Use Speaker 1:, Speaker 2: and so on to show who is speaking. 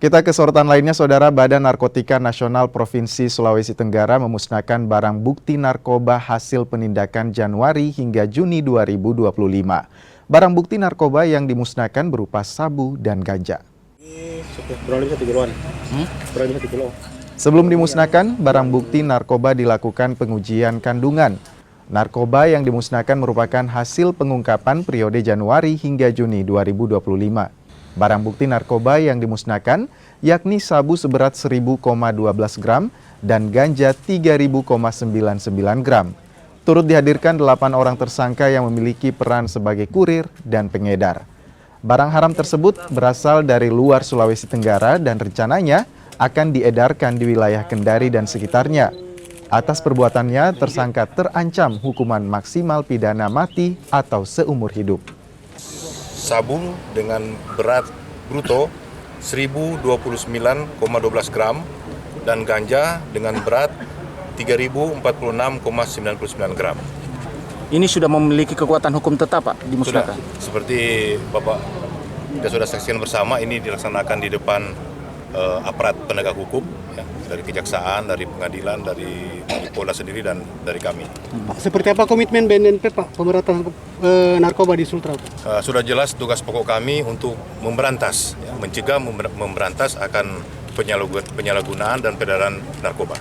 Speaker 1: Kita ke sorotan lainnya, Saudara. Badan Narkotika Nasional Provinsi Sulawesi Tenggara memusnahkan barang bukti narkoba hasil penindakan Januari hingga Juni 2025. Barang bukti narkoba yang dimusnahkan berupa sabu dan ganja. Sebelum dimusnahkan, barang bukti narkoba dilakukan pengujian kandungan. Narkoba yang dimusnahkan merupakan hasil pengungkapan periode Januari hingga Juni 2025. Barang bukti narkoba yang dimusnahkan yakni sabu seberat 1000,12 gram dan ganja 3000,99 gram. Turut dihadirkan 8 orang tersangka yang memiliki peran sebagai kurir dan pengedar. Barang haram tersebut berasal dari luar Sulawesi Tenggara dan rencananya akan diedarkan di wilayah Kendari dan sekitarnya. Atas perbuatannya, tersangka terancam hukuman maksimal pidana mati atau seumur hidup.
Speaker 2: Sabu dengan berat bruto 1029,12 gram dan ganja dengan berat 3046,99 gram.
Speaker 3: Ini sudah memiliki kekuatan hukum tetap, Pak, dimusnahkan?
Speaker 2: Sudah, seperti Bapak kita sudah saksikan bersama, ini dilaksanakan di depan aparat penegak hukum, ya, dari kejaksaan, dari pengadilan, dari Polda sendiri, dan dari kami.
Speaker 4: Pak, seperti apa komitmen BNNP, Pak, pemberantasan narkoba di Sultra?
Speaker 2: Sudah jelas tugas pokok kami untuk memberantas, ya, mencegah, memberantas akan penyalahgunaan dan peredaran narkoba.